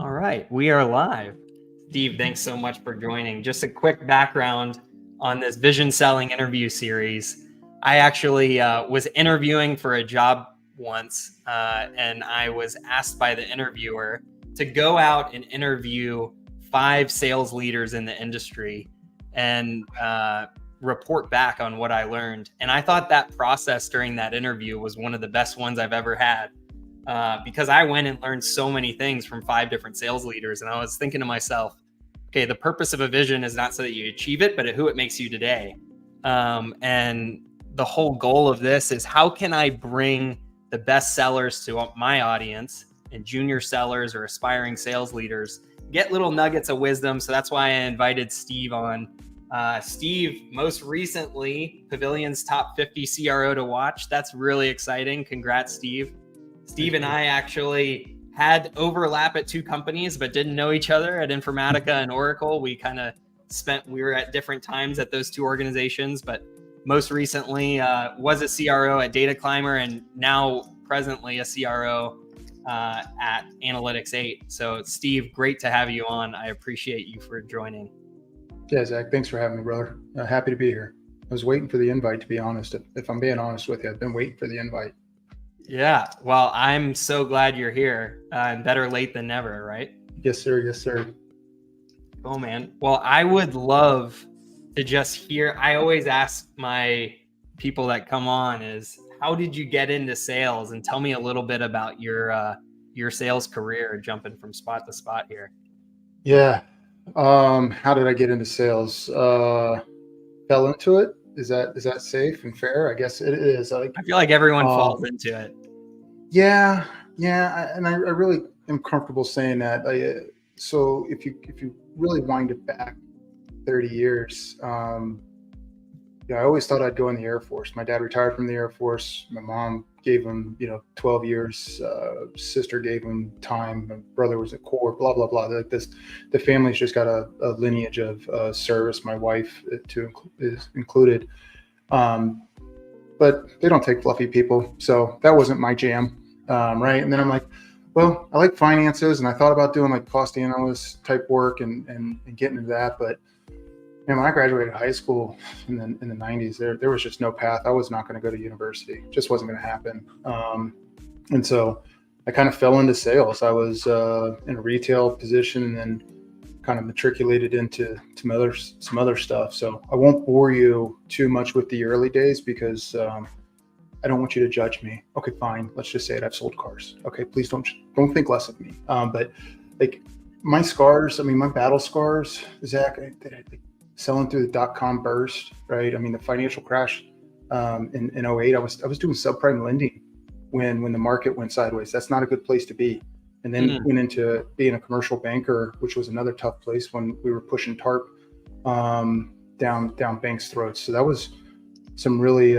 All right, we are live. Steve, thanks so much for joining. Just a quick background on this vision selling interview series. I actually was interviewing for a job once, and I was asked by the interviewer to go out and interview 5 sales leaders in the industry and report back on what I learned. And I thought that process during that interview was one of the best ones I've ever had. Because I went and learned so many things from 5 different sales leaders. And I was thinking to myself, okay, the purpose of a vision is not so that you achieve it, but who it makes you today. And the whole goal of this is how can I bring the best sellers to my audience and junior sellers or aspiring sales leaders, get little nuggets of wisdom. So that's why I invited Steve on. Steve, most recently, Pavilion's top 50 CRO to watch. That's really exciting. Congrats, Steve. Steve and I actually had overlap at 2 companies, but didn't know each other at Informatica and Oracle. We were at different times at those 2 organizations, but most recently was a CRO at Data Climber and now presently a CRO at Analytics 8. So Steve, great to have you on. I appreciate you for joining. Yeah, Zach, thanks for having me, brother. Happy to be here. I was waiting for the invite, to be honest. If I'm being honest with you, I've been waiting for the invite. Yeah, well, I'm so glad you're here. And better late than never, right? Yes, sir. Yes, sir. Oh, man. Well, I would love to just hear. I always ask my people that come on is, how did you get into sales? And tell me a little bit about your sales career, jumping from spot to spot here. Yeah. How did I get into sales? Fell into it. Is that safe and fair? I guess it is. I feel like everyone falls into it. Yeah. And I really am comfortable saying that. So if you really wind it back 30 years, I always thought I'd go in the Air Force. My dad retired from the Air Force. My mom gave him, 12 years. Sister gave him time. My brother was at Corps. Blah blah blah. Like this, the family's just got a lineage of service. My wife is included, but they don't take fluffy people. So that wasn't my jam, right? And then I'm like, well, I like finances, and I thought about doing like cost analyst type work and getting into that, but. When I graduated high school in the 90s, there was just no path. I was not going to go to university. It just wasn't going to happen. And so I kind of fell into sales. I was in a retail position and then kind of matriculated into some other stuff. So I won't bore you too much with the early days because I don't want you to judge me. Okay, fine. Let's just say it. I've sold cars. Okay, please don't think less of me. But like my scars, my battle scars, Zach, selling through the .com burst, right? The financial crash in 08, I was doing subprime lending when the market went sideways. That's not a good place to be. And then went into being a commercial banker, which was another tough place when we were pushing TARP down banks' throats. So that was some really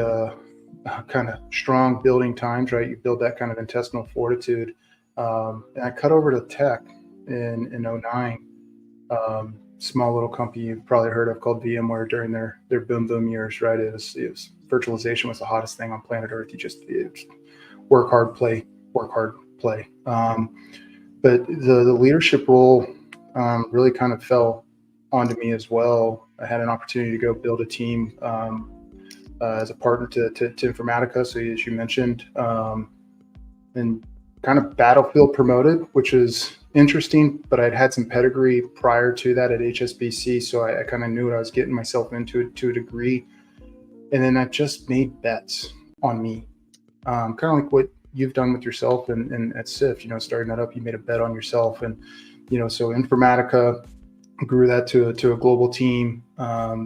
kind of strong building times, right? You build that kind of intestinal fortitude. And I cut over to tech in 09. Small little company you've probably heard of called VMware during their boom years, right? It was virtualization was the hottest thing on planet Earth. You work hard, play. But the leadership role really kind of fell onto me as well. I had an opportunity to go build a team as a partner to Informatica, so as you mentioned, and kind of battlefield promoted, which is interesting, but I'd had some pedigree prior to that at HSBC, so I kind of knew what I was getting myself into to a degree. And then I just made bets on me, kind of like what you've done with yourself and at SIF, starting that up, you made a bet on yourself. And, so Informatica grew that to a global team,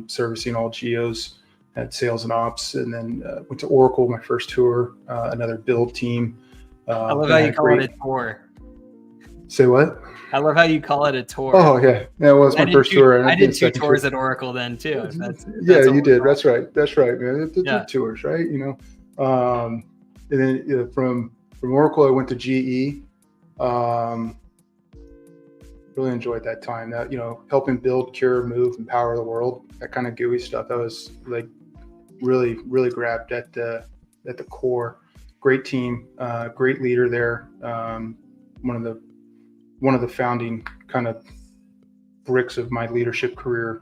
servicing all geos at sales and ops, and then went to Oracle, my first tour, another build team. I love how you call it a tour. Say what? I love how you call it a tour. Oh, yeah. That was my first tour. I did 2 tours at Oracle then too. Yeah, you did. That's right, man. The tours, right? And then from Oracle, I went to GE. Really enjoyed that time. That helping build, cure, move, and power the world. That kind of gooey stuff. That was like really, really grabbed at the core. Great team, great leader there. One of the one of the founding kind of bricks of my leadership career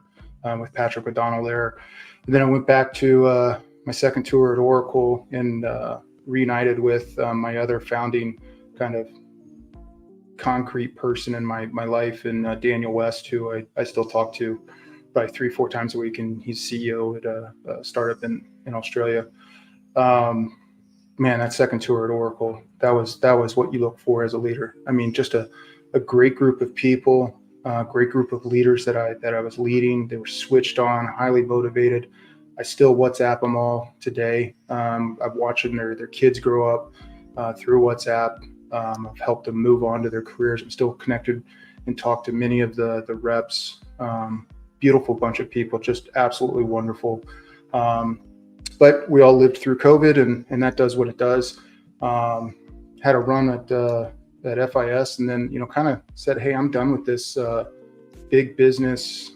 with Patrick O'Donnell there. And then I went back to my second tour at Oracle and reunited with my other founding kind of concrete person in my life, and Daniel West, who I still talk to probably 3-4 times a week, and he's CEO at a startup in Australia. Man, that second tour at Oracle, that was what you look for as a leader. I mean, just a great group of people, great group of leaders that I was leading. They were switched on, highly motivated. I still WhatsApp them all today. I've watched their kids grow up through WhatsApp. I've helped them move on to their careers. I'm still connected and talk to many of the reps. Beautiful bunch of people, just absolutely wonderful. But we all lived through COVID, and that does what it does. Had a run at FIS, and then kind of said, hey, I'm done with this big business,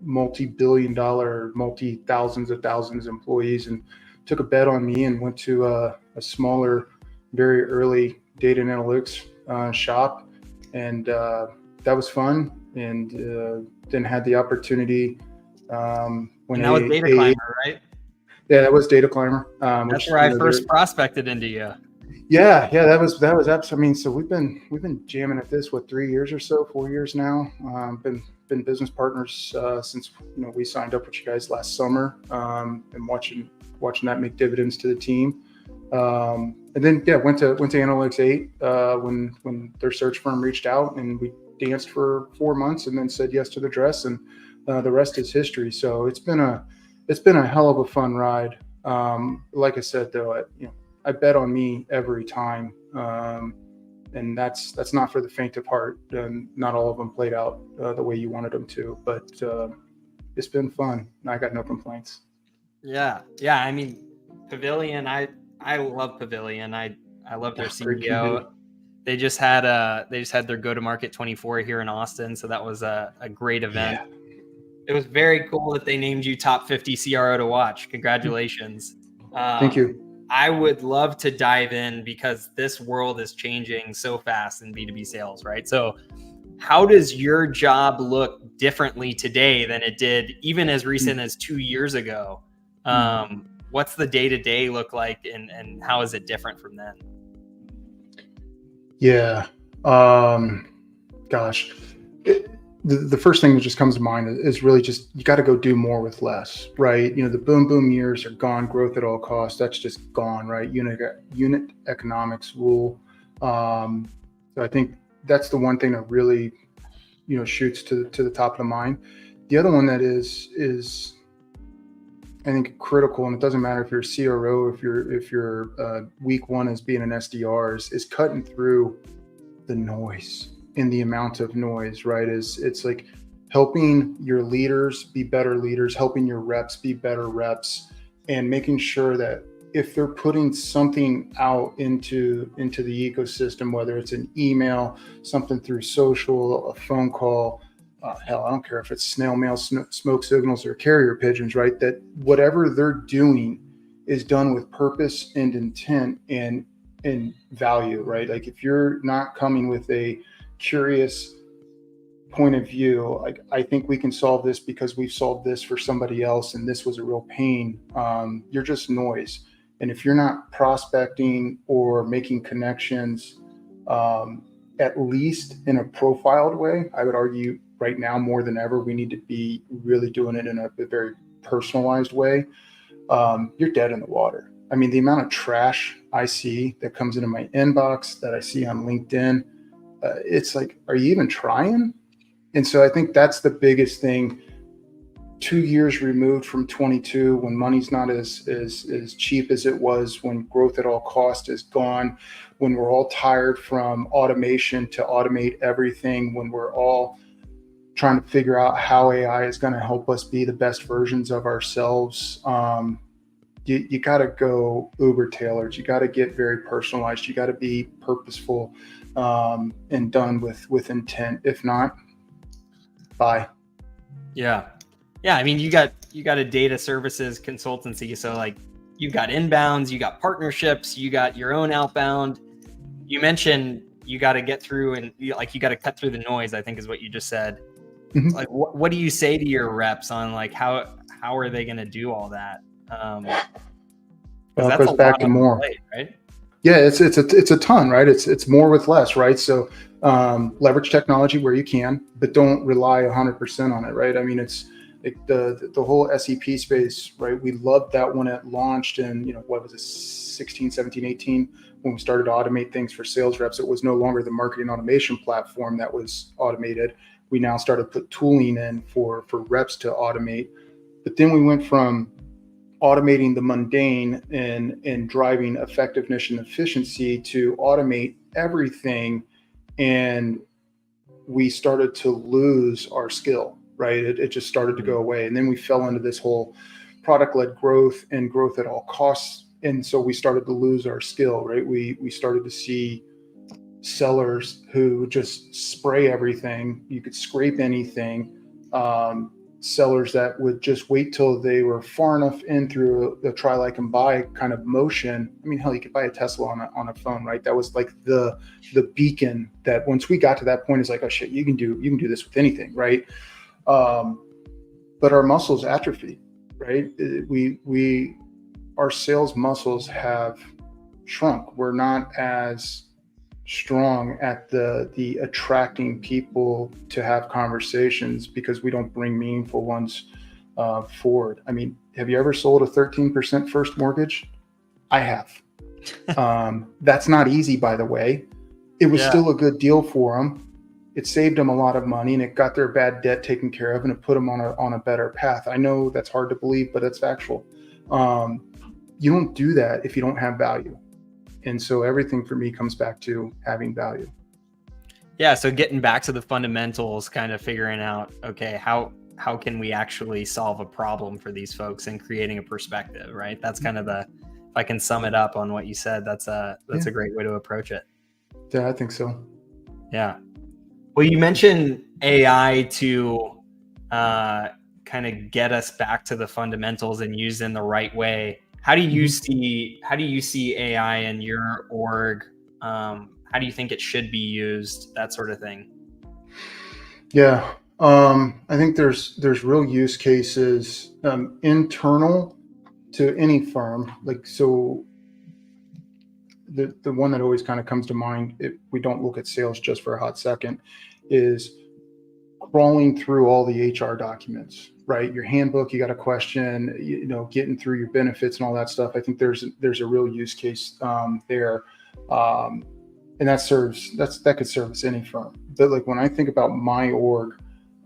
multi-billion-dollar, multi-thousands of thousands employees, and took a bet on me and went to a smaller, very early data and analytics shop, and that was fun. And then had the opportunity when that was Data Climber, right? Yeah, that was Data Climber. That's where I first prospected into you. Yeah, that was absolutely. I mean, so we've been jamming at this 3 years or so, 4 years now. Been business partners since we signed up with you guys last summer, and watching that make dividends to the team. And then went to Analytics 8 when their search firm reached out, and we danced for 4 months and then said yes to the dress, and the rest is history. So it's been a hell of a fun ride. Like I said, though, I bet on me every time, and that's not for the faint of heart. And not all of them played out the way you wanted them to, but it's been fun. I got no complaints. Yeah. I mean, Pavilion. I love Pavilion. I love their CEO. They just had their go-to-market 24 here in Austin, so that was a great event. Yeah. It was very cool that they named you top 50 CRO to watch. Congratulations. Thank you. I would love to dive in because this world is changing so fast in B2B sales, right? So how does your job look differently today than it did even as recent as 2 years ago? What's the day-to-day look like, and how is it different from then? Yeah. Gosh. The first thing that just comes to mind is really just, you got to go do more with less, right? The boom years are gone. Growth at all costs, that's just gone, right? Unit economics rule. So I think that's the one thing that really, shoots to the top of the mind. The other one that is I think critical, and it doesn't matter if you're a CRO, if you're week one as being an SDR, is cutting through the noise. In the amount of noise, right? It's like helping your leaders be better leaders, helping your reps be better reps, and making sure that if they're putting something out into the ecosystem, whether it's an email, something through social, a phone call, hell, I don't care if it's snail mail, smoke signals, or carrier pigeons, right? That whatever they're doing is done with purpose and intent and value, right? Like if you're not coming with a curious point of view, like I think we can solve this because we've solved this for somebody else and this was a real pain, you're just noise. And if you're not prospecting or making connections, at least in a profiled way, I would argue right now more than ever we need to be really doing it in a very personalized way. You're dead in the water. I mean, the amount of trash I see that comes into my inbox, that I see on LinkedIn, it's like, are you even trying? And so I think that's the biggest thing. 2 years removed from 22, when money's not as cheap as it was, when growth at all cost is gone, when we're all tired from automation to automate everything, when we're all trying to figure out how AI is going to help us be the best versions of ourselves. You got to go uber tailored. You got to get very personalized. You got to be purposeful and done with intent. If not, bye. Yeah. I mean, you got a data services consultancy. So like you've got inbounds, you got partnerships, you got your own outbound. You mentioned you got to get through and you got to cut through the noise, I think is what you just said. Mhm. Like, what do you say to your reps on like, how are they going to do all that? Well, it that's goes a back lot to on the more. plate, right? Yeah, it's a ton, right? It's more with less, right? So leverage technology where you can, but don't rely 100% on it, right? I mean, it's like the whole SEP space, right? We loved that when it launched in, what was it, 16, 17, 18, when we started to automate things for sales reps. It was no longer the marketing automation platform that was automated. We now started to put tooling in for reps to automate. But then we went from automating the mundane and driving effectiveness and efficiency to automate everything. And we started to lose our skill, right? It just started to go away. And then we fell into this whole product-led growth and growth at all costs. And so we started to lose our skill, right? We started to see sellers who just spray everything. You could scrape anything. Sellers that would just wait till they were far enough in through the try, like, and buy kind of motion. I mean, hell, you could buy a Tesla on a phone, right? That was like the beacon that once we got to that point, is like, oh shit, you can do this with anything, right? But our muscles atrophy, right? Our sales muscles have shrunk. We're not as strong at the attracting people to have conversations because we don't bring meaningful ones forward. I mean, have you ever sold a 13% first mortgage? I have. That's not easy, by the way. It was still a good deal for them. It saved them a lot of money and it got their bad debt taken care of and it put them on a better path. I know that's hard to believe, but it's factual. You don't do that if you don't have value. And so everything for me comes back to having value. Yeah. So getting back to the fundamentals, kind of figuring out, okay, how can we actually solve a problem for these folks and creating a perspective, right? That's kind of if I can sum it up on what you said, that's a great way to approach it. Yeah, I think so. Yeah. Well, you mentioned AI to kind of get us back to the fundamentals and used in the right way. How do you see AI in your org? How do you think it should be used? That sort of thing. Yeah, I think there's real use cases internal to any firm. Like, so the one that always kind of comes to mind, if we don't look at sales just for a hot second, is crawling through all the HR documents, right? Your handbook, you got a question, getting through your benefits and all that stuff. I think there's a real use case there. And that could service any firm. But like when I think about my org,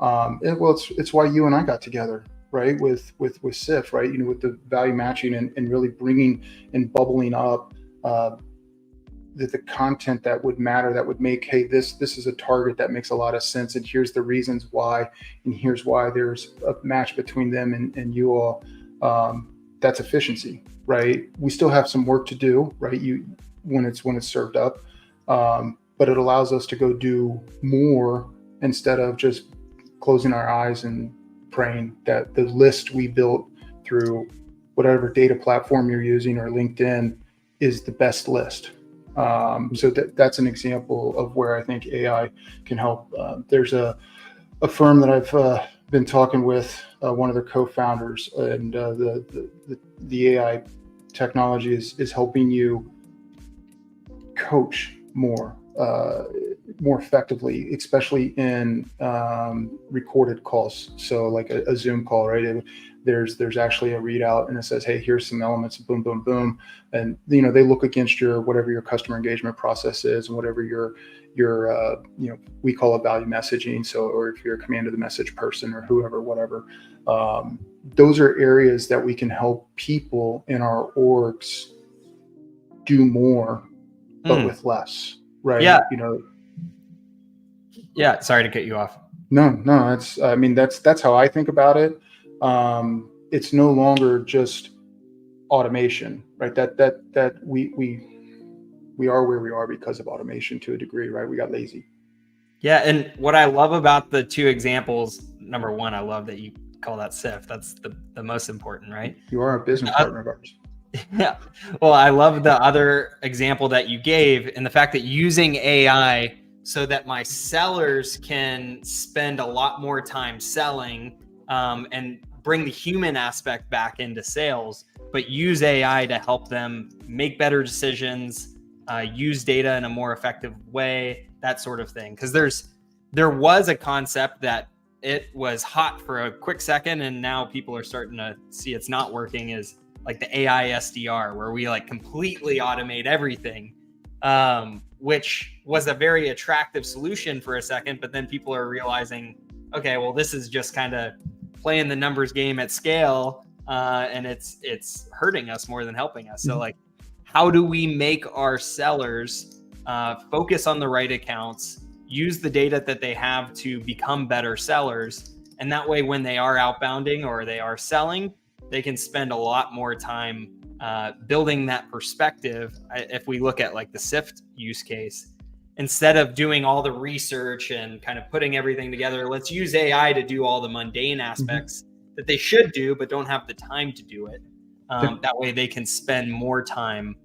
it's why you and I got together, right? With SIF, right? With the value matching and really bringing and bubbling up the content that would matter, that would make, hey, this is a target that makes a lot of sense, and here's the reasons why, and here's why there's a match between them and you all. That's efficiency, right? We still have some work to do, right? When it's served up, but it allows us to go do more instead of just closing our eyes and praying that the list we built through whatever data platform you're using or LinkedIn is the best list. So that's an example of where I think AI can help. There's a firm that I've been talking with, one of their co-founders, and the AI technology is helping you coach more effectively, especially in recorded calls. So like a Zoom call, right? There's actually a readout and it says, hey, here's some elements, boom, boom, boom. And, they look against whatever your customer engagement process is and whatever your we call it value messaging. So, or if you're a command of the message person or whoever, whatever, those are areas that we can help people in our orgs do more, but with less, right? Yeah. Yeah. Sorry to cut you off. No, that's how I think about it. It's no longer just automation, right? That we are where we are because of automation to a degree, right? We got lazy. Yeah, and what I love about the two examples, number one, I love that you call that SIF. That's the most important, right? You are a business partner of ours. Yeah. Well, I love the other example that you gave, and the fact that using AI so that my sellers can spend a lot more time selling, and bring the human aspect back into sales, but use AI to help them make better decisions, use data in a more effective way, that sort of thing. Because there was a concept that it was hot for a quick second, and now people are starting to see it's not working, is like the AI SDR, where we like completely automate everything, which was a very attractive solution for a second. But then people are realizing, okay, well, this is just kind of playing the numbers game at scale, and it's hurting us more than helping us. So like, how do we make our sellers focus on the right accounts, use the data that they have to become better sellers, and that way when they are outbounding or they are selling, they can spend a lot more time building that perspective. If we look at like the SIFT use case, instead of doing all the research and kind of putting everything together, let's use AI to do all the mundane aspects that they should do, but don't have the time to do it. That way they can spend more time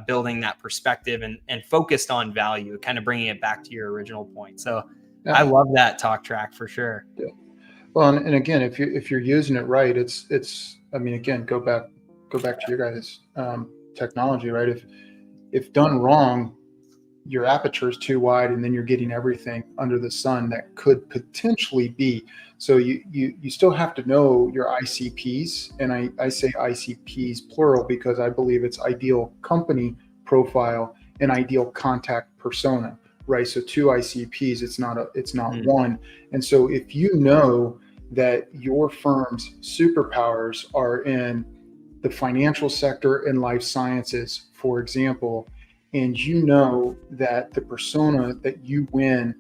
building that perspective and focused on value, kind of bringing it back to your original point. So Yeah. I love that talk track for sure. Yeah. Well, and again, if you're using it right, it's. I mean, again, go back to your guys' technology, right? If done wrong, your aperture is too wide, and then you're getting everything under the sun that could potentially be. So you still have to know your ICPs, and I say ICPs plural because I believe it's ideal company profile and ideal contact persona, right? So two ICPs, it's not one. And so if you know that your firm's superpowers are in the financial sector and life sciences, for example, and you know that the persona that you win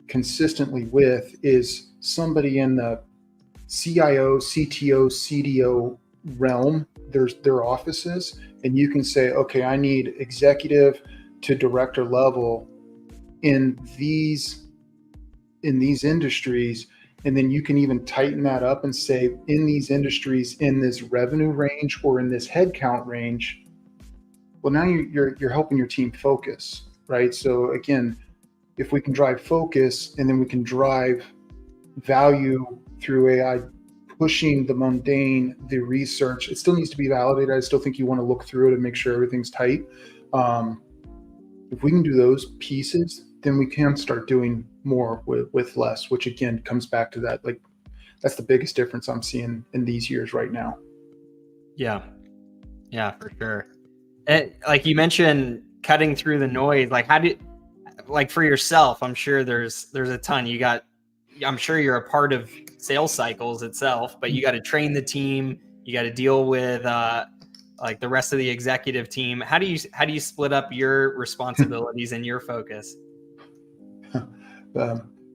consistently with is somebody in the CIO, CTO, CDO realm, their offices, and you can say, okay, I need executive to director level in these industries. And then you can even tighten that up and say, in these industries, in this revenue range or in this headcount range. Well, now you're helping your team focus, right? So again, if we can drive focus and then we can drive value through AI, pushing the mundane, the research, it still needs to be validated. I still think you want to look through it and make sure everything's tight. If we can do those pieces, then we can start doing more with less, which again comes back to that. Like, that's the biggest difference I'm seeing in these years right now. Yeah, for sure. And like you mentioned, cutting through the noise. Like, like for yourself, I'm sure there's a ton. I'm sure you're a part of sales cycles itself, but you got to train the team. You got to deal with like the rest of the executive team. How do you split up your responsibilities and your focus?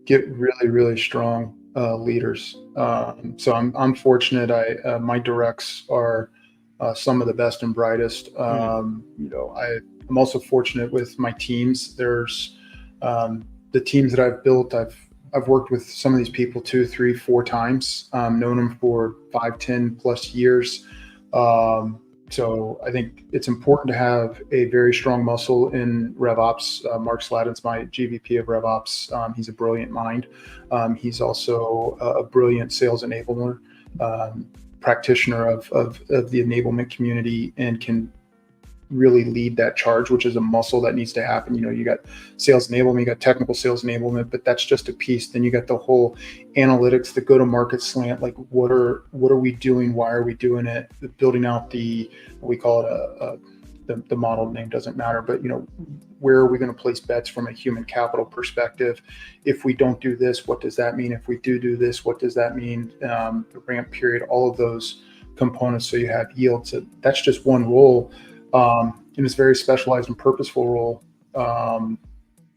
Get really, really strong leaders. So I'm fortunate. My directs are some of the best and brightest. I'm also fortunate with my teams. There's the teams that I've built. I've worked with some of these people 2, 3, 4 times. Known them for 5, 10 plus years. So I think it's important to have a very strong muscle in RevOps. Mark Sladden's my GVP of RevOps. He's a brilliant mind. He's also a brilliant sales enabler, practitioner of the enablement community, and can really lead that charge, which is a muscle that needs to happen. You got sales enablement, you got technical sales enablement, but that's just a piece. Then you got the whole analytics, the go-to-market slant. Like, what are we doing? Why are we doing it? Building out we call it the model name doesn't matter, but where are we going to place bets from a human capital perspective? If we don't do this, what does that mean? If we do this, what does that mean? The ramp period, all of those components. So you have yield. So that's just one role. In this very specialized and purposeful role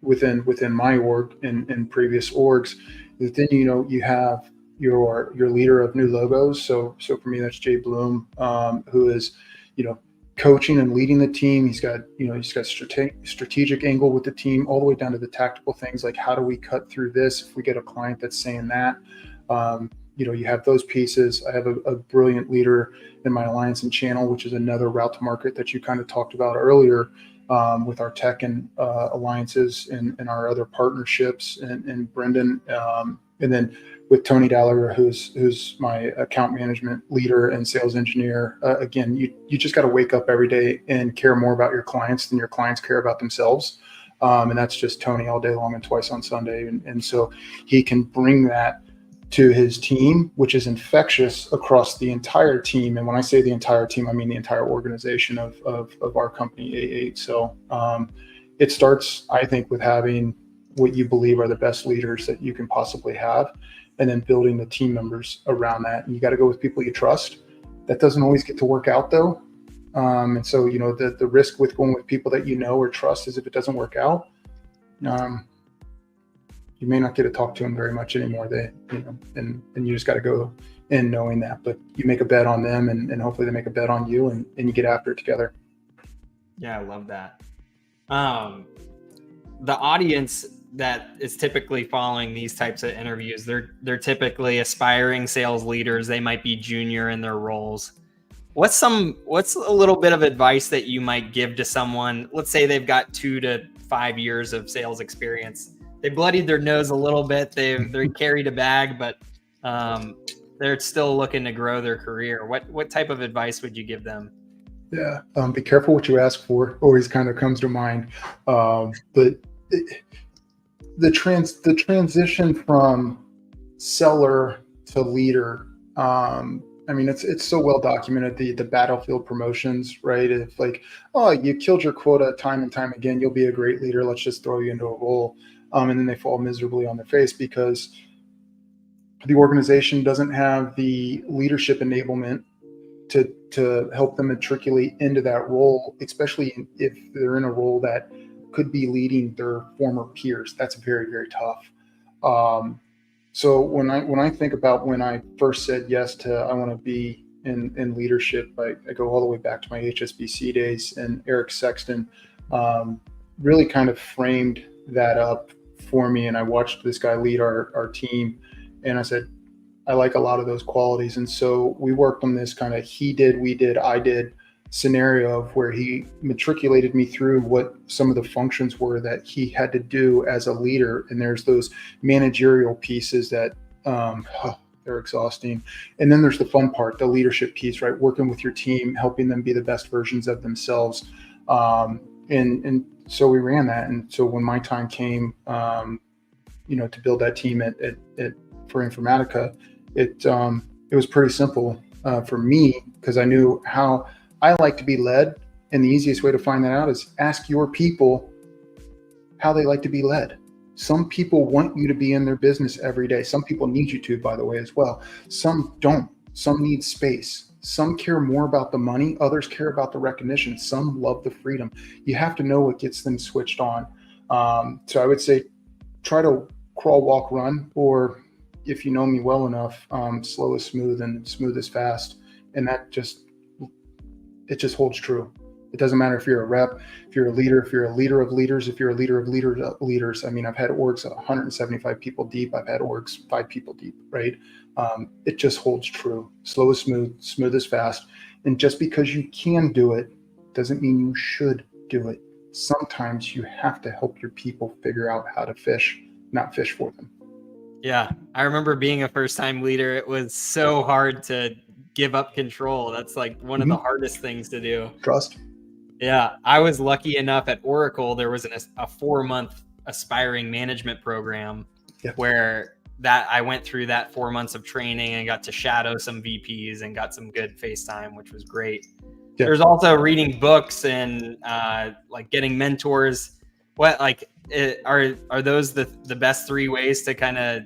within my org and previous orgs. Then you have your leader of new logos. So for me, that's Jay Bloom, who is coaching and leading the team. He's got strategic angle with the team, all the way down to the tactical things like, how do we cut through this if we get a client that's saying that. you have those pieces. I have a brilliant leader in my alliance and channel, which is another route to market that you kind of talked about earlier, with our tech and alliances and our other partnerships, and Brendan, and then with Tony Dallagher, who's my account management leader and sales engineer. Again, you just got to wake up every day and care more about your clients than your clients care about themselves. And that's just Tony all day long and twice on Sunday. And so he can bring that to his team, which is infectious across the entire team. And when I say the entire team, I mean the entire organization of our company, A8. So it starts, I think, with having what you believe are the best leaders that you can possibly have, and then building the team members around that. And you got to go with people you trust. That doesn't always get to work out, though. And so, the risk with going with people that you know or trust is if it doesn't work out, you may not get to talk to them very much anymore. And you just got to go in knowing that. But you make a bet on them, and hopefully they make a bet on you, and you get after it together. Yeah, I love that. The audience that is typically following these types of interviews, they're typically aspiring sales leaders. They might be junior in their roles. What's a little bit of advice that you might give to someone? Let's say they've got 2 to 5 years of sales experience. They bloodied their nose a little bit. They carried a bag, but they're still looking to grow their career. What type of advice would you give them? Yeah, be careful what you ask for. Always kind of comes to mind. But the transition from seller to leader. I mean, it's so well documented, the battlefield promotions, right? If like, oh, you killed your quota time and time again, you'll be a great leader. Let's just throw you into a role. And then they fall miserably on their face because the organization doesn't have the leadership enablement to help them matriculate into that role, especially if they're in a role that could be leading their former peers. That's very, very tough. So when I think about when I first said yes to I want to be in leadership, I go all the way back to my HSBC days, and Eric Sexton really kind of framed that up for me. And I watched this guy lead our team, and I said, I like a lot of those qualities. And so we worked on this kind of he did, we did, I did scenario of where he matriculated me through what some of the functions were that he had to do as a leader. And there's those managerial pieces that they're exhausting. And then there's the fun part, the leadership piece, right? Working with your team, helping them be the best versions of themselves. And so we ran that. And so when my time came, to build that team for Informatica, it was pretty simple for me, because I knew how I like to be led. And the easiest way to find that out is ask your people how they like to be led. Some people want you to be in their business every day. Some people need you to, by the way, as well. Some don't. Some need space. Some care more about the money. Others care about the recognition. Some love the freedom. You have to know what gets them switched on. So I would say try to crawl, walk, run, or if you know me well enough, slow is smooth and smooth is fast. And it just holds true. It doesn't matter if you're a rep, if you're a leader, if you're a leader of leaders, if you're a leader of leaders. I mean, I've had orgs 175 people deep. I've had orgs 5 people deep, right? It just holds true. Slow is smooth, smooth is fast. And just because you can do it doesn't mean you should do it. Sometimes you have to help your people figure out how to fish, not fish for them. Yeah, I remember being a first-time leader. It was so hard to give up control. That's like one of the hardest things to do. Trust. Yeah, I was lucky enough at Oracle. There was a 4-month aspiring management program where I went through that 4 months of training and got to shadow some VPs and got some good face time, which was great. Yeah. There's also reading books and like getting mentors. What are those the best 3 ways to kind of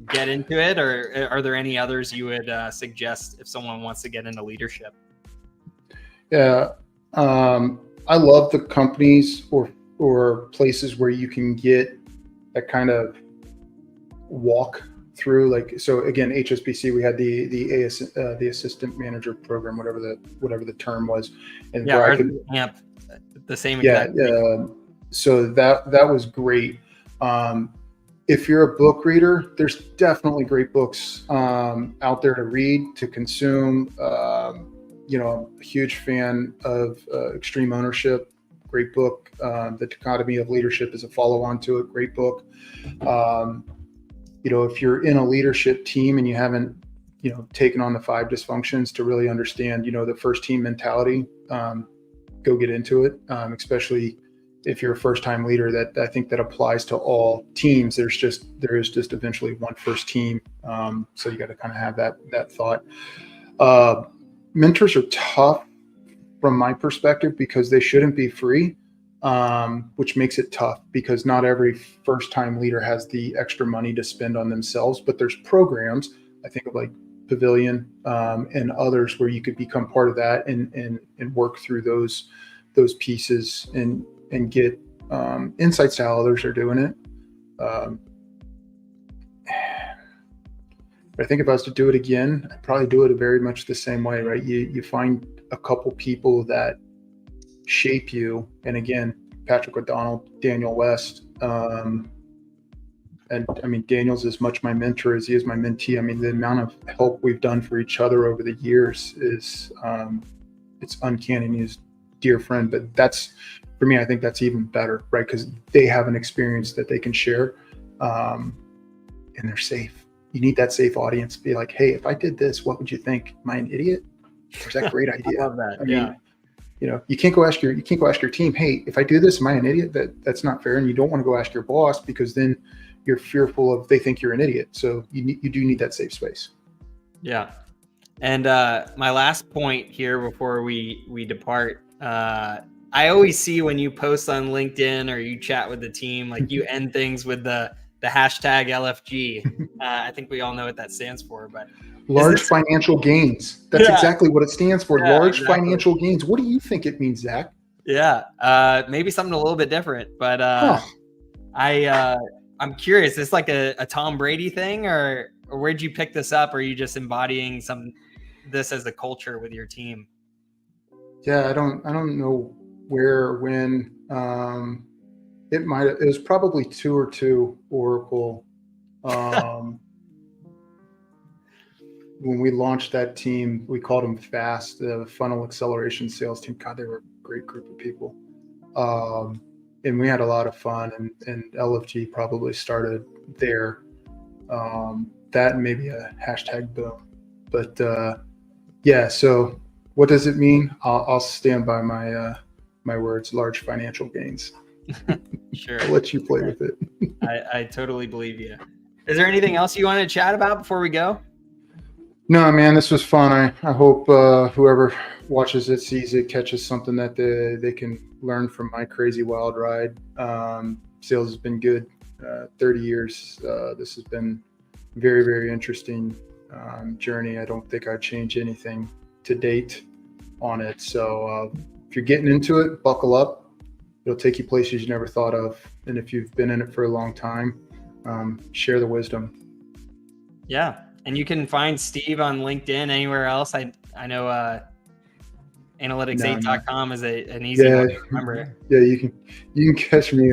get into it, or are there any others you would suggest if someone wants to get into leadership? Yeah, I love the companies or places where you can get that kind of walk through. Like, so again, HSBC, we had the assistant manager program, whatever the term was, and yeah, where I could amp the same exact thing. So that was great. if you're a book reader, there's definitely great books out there to read, to consume. I'm a huge fan of Extreme Ownership. Great book. The Dichotomy of Leadership is a follow-on to it. Great book. If you're in a leadership team and you haven't, taken on the 5 dysfunctions to really understand, the first team mentality, go get into it. Especially if you're a first-time leader, that I think that applies to all teams. There is just eventually one first team. So you got to kind of have that thought. Mentors are tough from my perspective because they shouldn't be free, which makes it tough because not every first-time leader has the extra money to spend on themselves. But there's programs, I think of like Pavilion and others, where you could become part of that and work through those pieces and get insights to how others are doing it. But I think if I was to do it again, I'd probably do it very much the same way, right? You find a couple people that shape you. And again, Patrick O'Donnell, Daniel West. And I mean, Daniel's as much my mentor as he is my mentee. I mean, the amount of help we've done for each other over the years is, it's uncanny. And he's a dear friend, but that's, for me, I think that's even better, right? Because they have an experience that they can share, and they're safe. You need that safe audience to be like, hey, if I did this, what would you think? Am I an idiot? Or is that a great idea? I love that. I mean, you can't go ask your team, hey, if I do this, am I an idiot? That's not fair. And you don't want to go ask your boss because then you're fearful of they think you're an idiot. So you do need that safe space. Yeah. And my last point here before we depart, I always see when you post on LinkedIn or you chat with the team, like you end things with the hashtag LFG. I think we all know what that stands for, but large financial gains. That's exactly what it stands for. Yeah, large financial gains. What do you think it means, Zach? Yeah. Maybe something a little bit different, but I'm curious. Is this like a Tom Brady thing, or where'd you pick this up? Or are you just embodying this as the culture with your team? Yeah, I don't know where or when. It was probably 2 or 2 Oracle. When we launched that team, we called them FAST, the Funnel Acceleration Sales Team. God, they were a great group of people. And we had a lot of fun, and LFG probably started there. That and maybe a hashtag boom. But yeah, so what does it mean? I'll stand by my words, large financial gains. Sure. I'll let you play with it. I totally believe you. Is there anything else you want to chat about before we go? No, man, this was fun. I hope whoever watches it, sees it, catches something that they can learn from my crazy wild ride. Sales has been good. 30 years. This has been very, very interesting journey. I don't think I'd change anything to date on it. So if you're getting into it, buckle up. It'll take you places you never thought of. And if you've been in it for a long time, share the wisdom. Yeah. And you can find Steve on LinkedIn. Anywhere else? I know analytics8.com is an easy one to remember. Yeah, you can catch me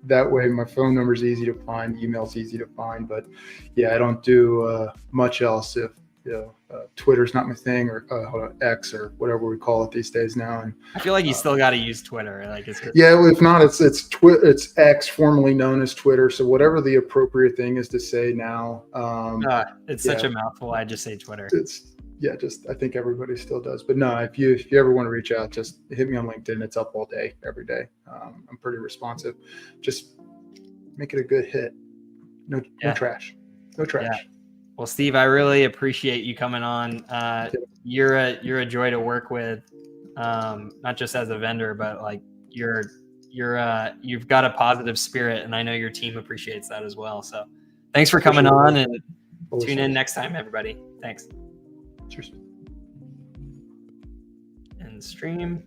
that way. My phone number is easy to find, email's easy to find, but yeah, I don't do much else. If Twitter's not my thing, or X, or whatever we call it these days now. And I feel like you still got to use Twitter. Like if not, it's X, formerly known as Twitter. So whatever the appropriate thing is to say now. It's such a mouthful. I just say Twitter. I think everybody still does. But no, if you ever want to reach out, just hit me on LinkedIn. It's up all day, every day. I'm pretty responsive. Just make it a good hit. No trash. No trash. Yeah. Well, Steve, I really appreciate you coming on. You're a joy to work with, not just as a vendor, but like you've got a positive spirit, and I know your team appreciates that as well. So thanks for coming on, and tune in next time, everybody. Thanks. Cheers. And stream.